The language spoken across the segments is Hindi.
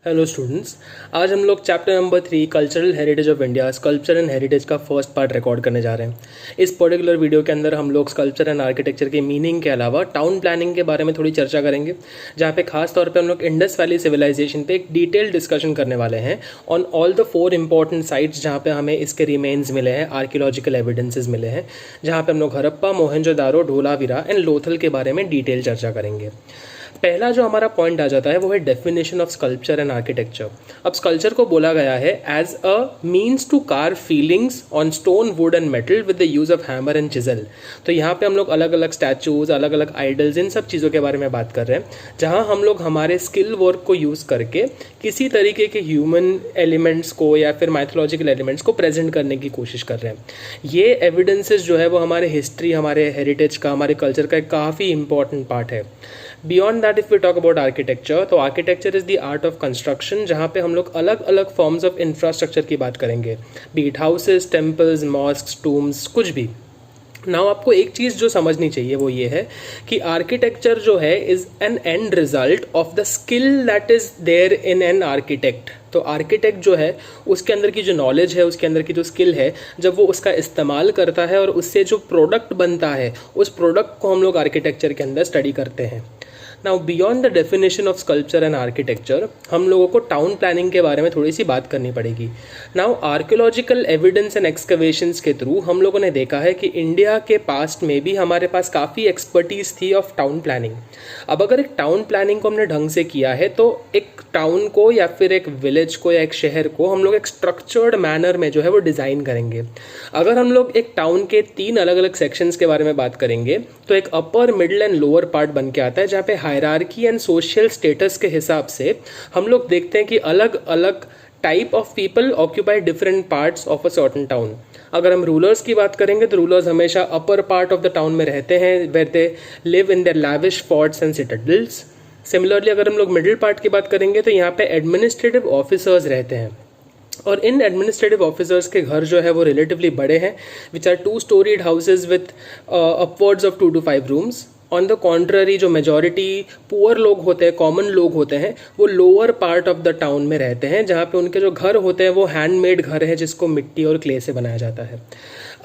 Hello students. आज हम लोग chapter number 3 cultural heritage of India sculpture and heritage का फर्स्ट पार्ट रिकॉर्ड करने जा रहे हैं। इस पर्टिकुलर वीडियो के अंदर हम लोग स्कल्पचर एंड आर्किटेक्चर के मीनिंग के अलावा टाउन प्लानिंग के बारे में थोड़ी चर्चा करेंगे, जहाँ पे खास तौर पे हम लोग इंडस वैली सिविलाइजेशन पे एक डिटेल डिस्कशन करने वाले हैं on all the 4 important sites जहाँ पे हमें इसके रिमेन्स मिले हैं, आर्कियोलॉजिकल एविडेंसेस मिले हैं, जहाँ पे हम लोग हड़प्पा, मोहनजोदारो, धोलावीरा एंड लोथल के बारे में डिटेल चर्चा करेंगे। पहला जो हमारा पॉइंट आ जाता है वो है definition of sculpture and architecture. अब स्कल्पचर को बोला गया है as a means to carve feelings on stone, wood and metal with the use of hammer and chisel. तो यहाँ पे हम लोग अलग अलग स्टैचूज, अलग अलग आइडल्स, इन सब चीज़ों के बारे में बात कर रहे हैं, जहाँ हम लोग हमारे स्किल वर्क को यूज़ करके किसी तरीके के ह्यूमन एलिमेंट्स को या फिर माइथोलॉजिकल एलिमेंट्स को प्रेजेंट करने की कोशिश कर रहे हैं। ये एविडेंसेस जो है वो हमारे हिस्ट्री, हमारे हेरिटेज का, हमारे कल्चर का एक काफ़ी इंपॉर्टेंट पार्ट है। Beyond that if we talk about architecture, तो architecture is the art of construction, जहाँ पे हम लोग अलग अलग फॉर्म्स ऑफ इंफ्रास्ट्रक्चर की बात करेंगे, beat houses, temples, mosques, tombs, कुछ भी। नाउ आपको एक चीज़ जो समझनी चाहिए वो ये है कि आर्किटेक्चर जो है is an end result of the skill that is there in an architect. तो आर्किटेक्ट जो है उसके अंदर की जो नॉलेज है, उसके अंदर की जो स्किल है, जब वो उसका इस्तेमाल करता है और उससे जो प्रोडक्ट बनता है, उस प्रोडक्ट को हम लोग आर्किटेक्चर के अंदर स्टडी करते हैं। Now beyond the definition of sculpture and architecture, हम लोगों को टाउन प्लानिंग के बारे में थोड़ी सी बात करनी पड़ेगी। Now archaeological evidence and excavations के थ्रू हम लोगों ने देखा है कि इंडिया के पास्ट में भी हमारे पास काफ़ी एक्सपर्टीज थी ऑफ टाउन प्लानिंग। अब अगर एक टाउन प्लानिंग को हमने ढंग से किया है तो एक टाउन को या फिर एक विलेज को या एक शहर को हम लोग एक स्ट्रक्चर्ड मैनर में जो है वो डिज़ाइन करेंगे। अगर हम लोग एक टाउन के 3 अलग अलग सेक्शंस के बारे में बात करेंगे तो एक अपर, मिडिल एंड लोअर पार्ट बन के आता है, जहाँ पे हायरार्की एंड सोशल स्टेटस के हिसाब से हम लोग देखते हैं कि अलग अलग type of people occupy different parts of a certain town. अगर हम रूलर्स की बात करेंगे तो रूलर्स हमेशा upper part of the town में रहते हैं, where they live in their lavish forts and citadels. Similarly अगर हम लोग मिडिल पार्ट की बात करेंगे तो यहाँ पे एडमिनिस्ट्रेटिव ऑफिसर्स रहते हैं, और इन एडमिनिस्ट्रेटिव ऑफिसर्स के घर जो है वो रिलेटिवली बड़े हैं, which are 2 storeyed houses with upwards of 2 to 5 rooms. On the contrary जो मेजॉरिटी पुअर लोग होते हैं, कॉमन लोग होते हैं, वो lower part of the town में रहते हैं, जहाँ पे उनके जो घर होते हैं वो हैंडमेड घर है, जिसको मिट्टी और क्ले से बनाया जाता है।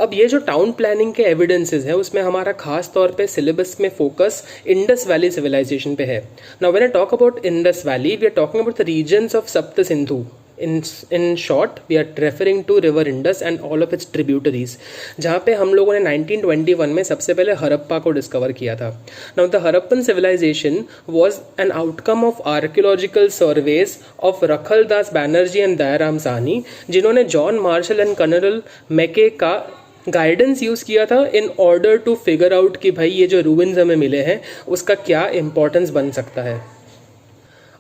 अब ये जो टाउन प्लानिंग के एविडेंसेस है उसमें हमारा खास तौर पे सिलेबस में फोकस इंडस वैली सिविलाइजेशन पे है। Now when I talk about Indus valley, we are talking about the regions of Sapta Sindhu. In short, we are referring to river Indus and all of its tributaries, जहाँ पे हम लोगों ने 1921 में सबसे पहले हड़प्पा को डिस्कवर किया था। Now the Harappan civilization was an outcome of archaeological surveys of रखल दास बैनर्जी एंड दयाराम साहनी, जिन्होंने जॉन मार्शल एंड कर्नल मैके का गाइडेंस यूज़ किया था in order to figure out कि भाई ये जो रूइंस हमें मिले हैं उसका क्या इम्पोर्टेंस बन सकता है।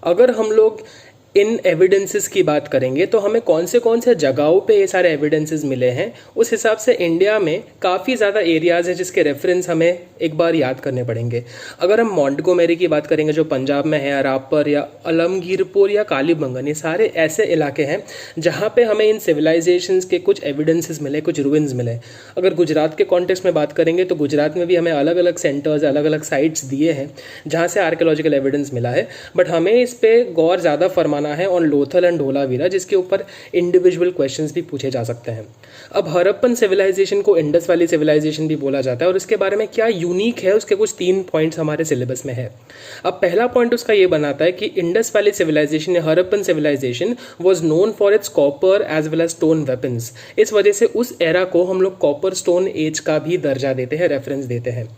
अगर हम लोग इन एविडेंसेस की बात करेंगे तो हमें कौन से जगहों पे ये सारे एविडेंसेस मिले हैं, उस हिसाब से इंडिया में काफ़ी ज़्यादा एरियाज़ हैं जिसके रेफरेंस हमें एक बार याद करने पड़ेंगे। अगर हम मोंटगोमेरी की बात करेंगे जो पंजाब में है, अरापर या अलमगीरपुर या कालीबंगन, ये सारे ऐसे इलाके हैं जहाँ पे हमें इन सिविलाइजेशंस के कुछ एविडेंसेस मिले, कुछ रूइंस मिले। अगर गुजरात के कॉन्टेक्स्ट में बात करेंगे तो गुजरात में भी हमें अलग अलग सेंटर्स, अलग अलग साइट्स दिए हैं जहाँ से आर्कियोलॉजिकल एविडेंस मिला है, बट हमें इस पर गौर ज़्यादा फरमाना है ऑन लोथल एंड धोलावीरा, जिसके ऊपर इंडिविजुअल क्वेश्चंस भी पूछे जा सकते हैं। अब हड़प्पन सिविलाइजेशन को इंडस वैली सिविलाइजेशन भी बोला जाता है, और इसके बारे में क्या यूनिक है उसके कुछ 3 पॉइंट्स हमारे सिलेबस में है। अब पहला पॉइंट उसका ये बनाता है कि इंडस वैली सिविलाइजेशन या Harappan civilization was known for its copper as well as stone weapons. इस वजह से उस एरा को हम लोग कॉपर स्टोन एज का भी दर्जा देते हैं, रेफरेंस देते हैं।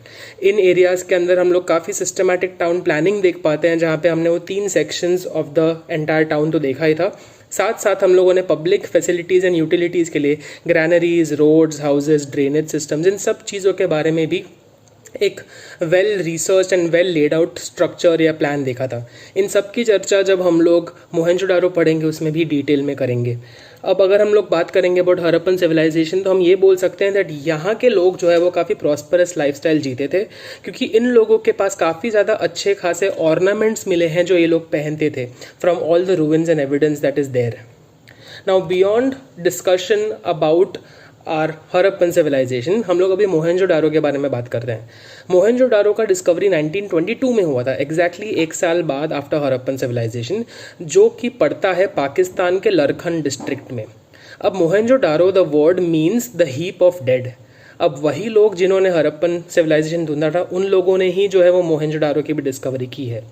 इन एरियाज के अंदर हम लोग काफ़ी सिस्टमैटिक टाउन प्लानिंग देख पाते हैं, जहाँ पे हमने वो 3 sections of the entire town तो देखा ही था। साथ साथ हम लोगों ने पब्लिक फैसिलिटीज़ एंड यूटिलिटीज़ के लिए granaries, roads, houses, drainage systems, इन सब चीज़ों के बारे में भी एक well research and well laid out structure या प्लान देखा था। इन सब की चर्चा जब हम लोग मोहनजोदारो पढ़ेंगे उसमें भी डिटेल में करेंगे। अब अगर हम लोग बात करेंगे अबाउट हड़प्पन सिविलाइजेशन तो हम ये बोल सकते हैं दैट यहाँ के लोग जो है वो काफ़ी प्रॉस्परस लाइफस्टाइल जीते थे, क्योंकि इन लोगों के पास काफ़ी ज़्यादा अच्छे खासे ऑर्नामेंट्स मिले हैं जो ये लोग पहनते थे from all the ruins and evidence that is there. Now beyond discussion about our Harappan civilisation, हम लोग अभी मोहनजोदारो के बारे में बात कर रहे हैं। मोहनजोदारो का डिस्कवरी 1922 में हुआ था, एग्जैक्टली एक साल बाद आफ्टर हड़प्पन सिविलाइजेशन, जो कि पड़ता है पाकिस्तान के लरखन डिस्ट्रिक्ट में। अब Mohenjodaro the word means the heap of dead. अब वही लोग जिन्होंने हड़प्पन सिविलाइजेशन ढूंढा था, उन लोगों ने ही जो है वो मोहनजोदारो की भी डिस्कवरी की है।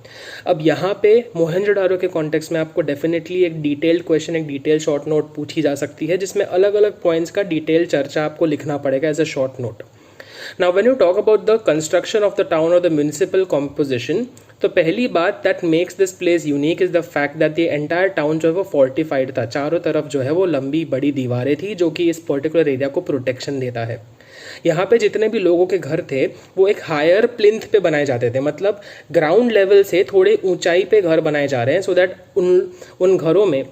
अब यहाँ पे मोहनजोदारो के कॉन्टेक्स्ट में आपको डेफिनेटली एक डिटेल्ड क्वेश्चन, एक डिटेल शॉर्ट नोट पूछी जा सकती है, जिसमें अलग अलग पॉइंट्स का डिटेल चर्चा आपको लिखना पड़ेगा as a short note. Now when you talk about the construction of the town और द म्यूनिसिपल कॉम्पोजिशन, तो पहली बात that makes this place unique is the fact that the entire town जो है वो फोर्टिफाइड था। चारों तरफ जो है वो लंबी बड़ी दीवारें थी, जो कि इस पर्टिकुलर एरिया को प्रोटेक्शन देता है। यहाँ पे जितने भी लोगों के घर थे वो एक हायर प्लिंथ पे बनाए जाते थे, मतलब ग्राउंड लेवल से थोड़े ऊंचाई पे घर बनाए जा रहे हैं, सो दैट उन घरों में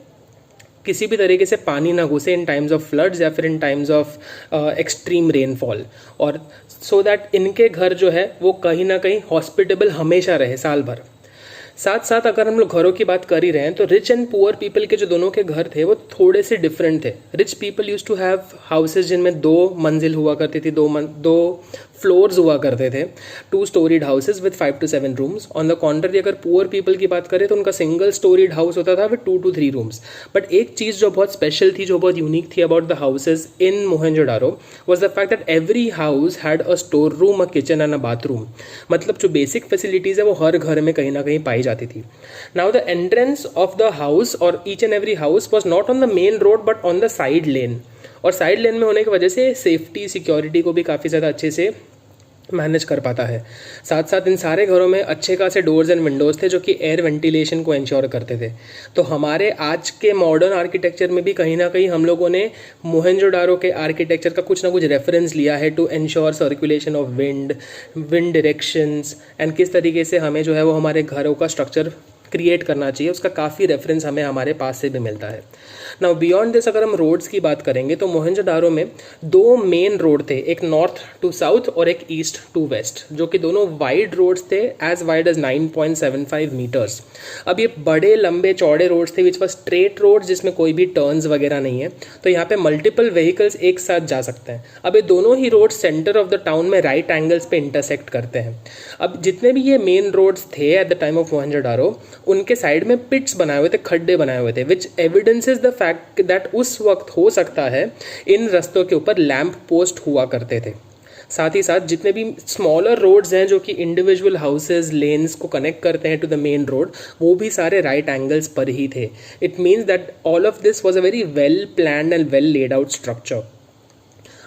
किसी भी तरीके से पानी ना घुसे इन टाइम्स ऑफ फ्लड्स या फिर इन टाइम्स ऑफ एक्सट्रीम रेनफॉल, और सो दैट इनके घर जो है वो कहीं ना कहीं हॉस्पिटेबल हमेशा रहे साल भर। साथ साथ अगर हम लोग घरों की बात कर ही रहे हैं तो रिच एंड पुअर पीपल के जो दोनों के घर थे वो थोड़े से डिफरेंट थे। Rich people use to have houses जिनमें 2 मंजिल हुआ करती थी, 2 फ्लोर्स हुआ करते थे, 2 storeyed houses with 5 to 7 rooms. On the contrary अगर पुअर पीपल की बात करें तो उनका सिंगल स्टोरीड हाउस होता था विद 2 to 3 रूम्स। बट एक चीज़ जो बहुत स्पेशल थी, जो बहुत यूनिक थी about the houses in Mohenjodaro was the fact that every house had a store room, a kitchen and a bathroom. मतलब जो बेसिक फैसिलिटीज़ है वो हर घर में कहीं ना कहीं पाई जाती थी। Now the entrance of the house और each and every house was not on the main road but on the side lane, और साइड लेन में होने की वजह से सेफ्टी सिक्योरिटी को भी काफ़ी ज़्यादा अच्छे से मैनेज कर पाता है। साथ साथ इन सारे घरों में अच्छे खासे डोर्स एंड विंडोज़ थे जो कि एयर वेंटिलेशन को इंश्योर करते थे। तो हमारे आज के मॉडर्न आर्किटेक्चर में भी कहीं ना कहीं हम लोगों ने मोहनजोदारो के आर्किटेक्चर का कुछ ना कुछ रेफरेंस लिया है to ensure circulation of wind directions and किस तरीके से हमें जो है वो हमारे घरों का स्ट्रक्चर क्रिएट करना चाहिए, उसका काफ़ी रेफरेंस हमें हमारे पास से भी मिलता है। नाउ बियॉन्ड दिस अगर हम रोड्स की बात करेंगे तो मोहनजोदारो में 2 मेन रोड थे, एक नॉर्थ टू साउथ और एक ईस्ट टू वेस्ट, जो कि दोनों वाइड रोड्स थे, एज वाइड एज 9.75 मीटर्स। अब ये बड़े लंबे चौड़े रोड्स थे विच वॉज स्ट्रेट रोड, जिसमें कोई भी टर्न्स वगैरह नहीं है, तो यहाँ पे मल्टीपल व्हीकल्स एक साथ जा सकते हैं। अब ये दोनों ही road centre of the town में राइट एंगल्स पे इंटरसेक्ट करते हैं। अब जितने भी ये मेन रोड्स थे at the time of Mohenjodaro, उनके साइड में पिट्स बनाए हुए थे, खड्डे बनाए हुए थे, विच एविडेंसेस द फैक्ट दैट उस वक्त हो सकता है इन रास्तों के ऊपर लैंप पोस्ट हुआ करते थे। साथ ही साथ जितने भी स्मॉलर रोड्स हैं जो कि इंडिविजुअल हाउसेज लेन्स को कनेक्ट करते हैं टू द मेन रोड, वो भी सारे राइट एंगल्स पर ही थे। It means that all of this was a very well planned and well laid out structure.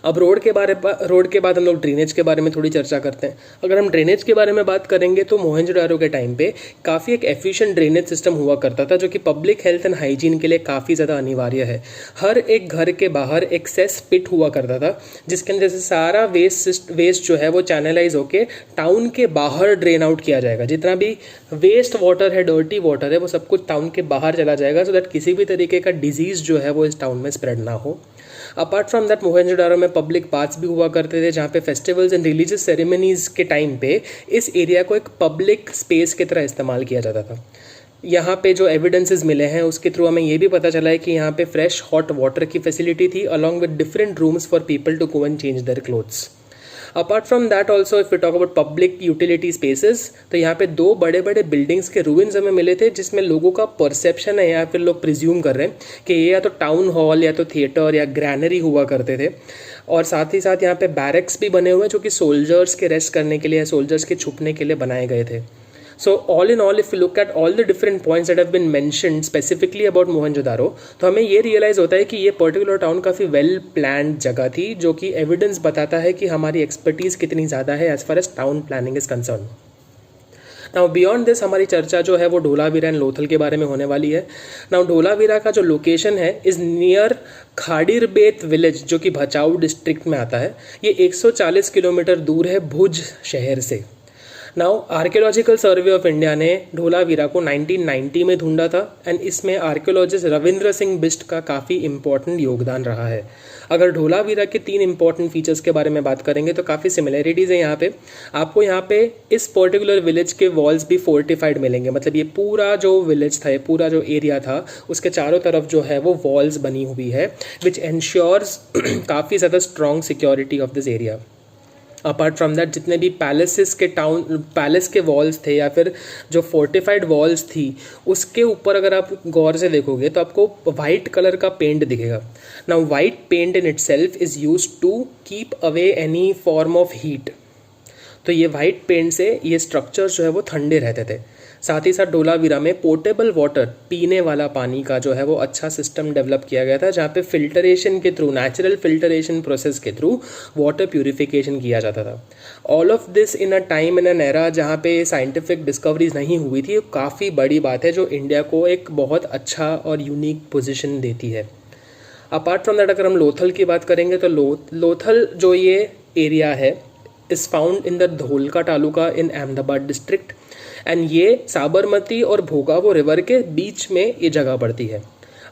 अब रोड के बाद हम लोग ड्रेनेज के बारे में थोड़ी चर्चा करते हैं। अगर हम ड्रेनेज के बारे में बात करेंगे तो मोहनजोदारो के टाइम पे काफ़ी एक एफिशिएंट ड्रेनेज सिस्टम हुआ करता था, जो कि पब्लिक हेल्थ एंड हाइजीन के लिए काफ़ी ज़्यादा अनिवार्य है। हर एक घर के बाहर एक सेस पिट हुआ करता था, जिसके अंदर से सारा वेस्ट जो है वो चैनलाइज होके टाउन के बाहर ड्रेन आउट किया जाएगा। जितना भी वेस्ट वाटर है, डर्टी वाटर है, वो सब कुछ टाउन के बाहर चला जाएगा, सो दैट किसी भी तरीके का डिजीज़ जो है वो इस टाउन में स्प्रेड ना हो। अपार्ट फ्रॉम दैट मोहनजोदारो में पब्लिक बाथ्स भी हुआ करते थे, जहाँ पे फेस्टिवल्स एंड रिलीजियस सेरेमनीज़ के टाइम पे इस एरिया को एक पब्लिक स्पेस की तरह इस्तेमाल किया जाता था। यहाँ पे जो एविडेंसेस मिले हैं उसके थ्रू हमें ये भी पता चला है कि यहाँ पे फ्रेश हॉट वाटर की फैसिलिटी थी, along with different rooms for people to go and change their clothes. Apart from that also if you talk about public utility spaces, तो यहाँ पे 2 बड़े बड़े बिल्डिंग्स के रूइंस हमें मिले थे, जिसमें लोगों का परसेप्शन है या फिर लोग प्रिज्यूम कर रहे हैं कि ये या तो टाउन हॉल या तो थिएटर या ग्रैनरी हुआ करते थे। और साथ ही साथ यहाँ पे बैरक्स भी बने हुए हैं जो कि सोल्जर्स के रेस्ट करने के लिए या सोल्जर्स के छुपने के लिए बनाए गए थे। So all in all, if you look at all the different points that have been mentioned specifically about Mohenjodaro, तो हमें ये रियलाइज़ होता है कि ये पर्टिकुलर टाउन काफ़ी वेल प्लान्ड जगह थी, जो कि एविडेंस बताता है कि हमारी एक्सपर्टीज़ कितनी ज़्यादा है as far as town planning is concern. Now beyond this हमारी चर्चा जो है वो ढोलावीरा एंड लोथल के बारे में होने वाली है। नाउ ढोलावीरा का जो लोकेशन है इज़ नियर खाड़िरबेत विलेज, जो कि भचाऊ डिस्ट्रिक्ट में आता है। ये 140 किलोमीटर दूर है भुज शहर से। Now archaeological survey of India ने धोलावीरा को 1990 में ढूंढा था एंड इसमें आर्कियोलॉजिस्ट रविंद्र सिंह बिष्ट का काफ़ी इंपॉर्टेंट योगदान रहा है। अगर धोलावीरा के 3 इंपॉर्टेंट फीचर्स के बारे में बात करेंगे तो काफ़ी सिमिलरिटीज़ है यहाँ पे। आपको यहाँ पे इस पर्टिकुलर विलेज के वॉल्स भी फोर्टिफाइड मिलेंगे, मतलब ये पूरा जो विलेज था, ये पूरा जो एरिया था, उसके चारों तरफ जो है वो वॉल्स बनी हुई है विच एंश्योर्स काफ़ी ज़्यादा strong security of this area. Apart from that जितने भी पैलेस के वॉल्स थे या फिर जो फोर्टिफाइड वॉल्स थी उसके ऊपर अगर आप गौर से देखोगे तो आपको वाइट कलर का पेंट दिखेगा। Now white paint in itself is used to keep away any form of heat. तो ये वाइट पेंट से ये स्ट्रक्चर जो है वो ठंडे रहते थे। साथ ही साथ धोलावीरा में पोर्टेबल वाटर, पीने वाला पानी का जो है वो अच्छा सिस्टम डेवलप किया गया था, जहाँ पे फिल्टरेशन के थ्रू, नेचुरल फिल्टरेशन प्रोसेस के थ्रू वाटर प्यूरिफिकेशन किया जाता था। All of this in a time in an era जहाँ पे साइंटिफिक डिस्कवरीज नहीं हुई थी। काफ़ी बड़ी बात है जो इंडिया को एक बहुत अच्छा और यूनिक पोजिशन देती है। अपार्ट फ्रॉम दैट अगर हम लोथल की बात करेंगे तो लोथल जो ये एरिया है is found in the Dholka taluka in Ahmedabad district and ये साबरमती और भोगावो रिवर के बीच में ये जगह पड़ती है।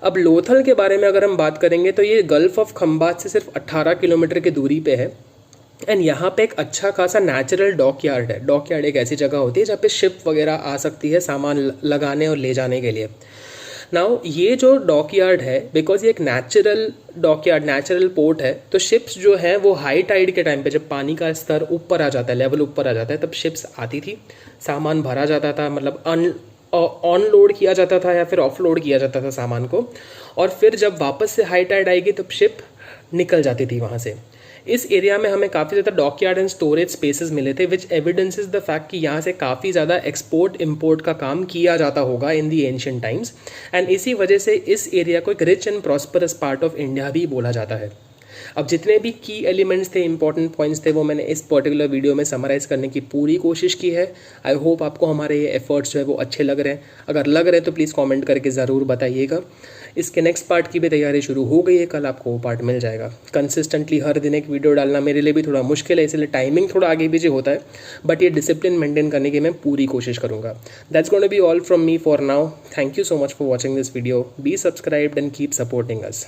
अब लोथल के बारे में अगर हम बात करेंगे तो ये गल्फ ऑफ खंबात से सिर्फ 18 किलोमीटर की दूरी पे है एंड यहाँ पे एक अच्छा खासा नेचुरल डॉक यार्ड है। डॉक यार्ड एक ऐसी जगह होती है जहाँ पे शिप वगैरह आ सकती है सामान लगाने और ले जाने के लिए। नाउ ये जो डॉक यार्ड है, बिकॉज ये एक natural dockyard, natural port है, तो शिप्स जो हैं वो हाई टाइड के टाइम पे जब पानी का स्तर ऊपर आ जाता है, लेवल ऊपर आ जाता है, तब शिप्स आती थी, सामान भरा जाता था, मतलब ऑन लोड किया जाता था या फिर ऑफ लोड किया जाता था सामान को, और फिर जब वापस से हाई टाइड आएगी तब शिप निकल जाती थी वहाँ से। इस एरिया में हमें काफ़ी ज़्यादा डॉकयार्ड एंड स्टोरेज स्पेसेस मिले थे विच एविडेंसेस द फैक्ट कि यहाँ से काफ़ी ज़्यादा एक्सपोर्ट इंपोर्ट का काम किया जाता होगा इन दी एंशिएंट टाइम्स एंड इसी वजह से इस एरिया को एक rich and prosperous part of India भी बोला जाता है। अब जितने भी की एलिमेंट्स थे, इंपॉर्टेंट पॉइंट्स थे, वो मैंने इस पर्टिकुलर वीडियो में समराइज़ करने की पूरी कोशिश की है। आई होप आपको हमारे ये एफर्ट्स जो है वो अच्छे लग रहे हैं। अगर लग रहे हैं तो प्लीज़ कमेंट करके ज़रूर बताइएगा। इसके नेक्स्ट पार्ट की भी तैयारी शुरू हो गई है, कल आपको वो पार्ट मिल जाएगा। कंसिस्टेंटली हर दिन एक वीडियो डालना मेरे लिए भी थोड़ा मुश्किल है, इसलिए टाइमिंग थोड़ा आगे पीछे होता है, बट ये डिसिप्लिन मेंटेन करने की मैं पूरी कोशिश करूँगा। That's going to be all from me for now. Thank you so much for watching this video. Be subscribed and keep supporting us.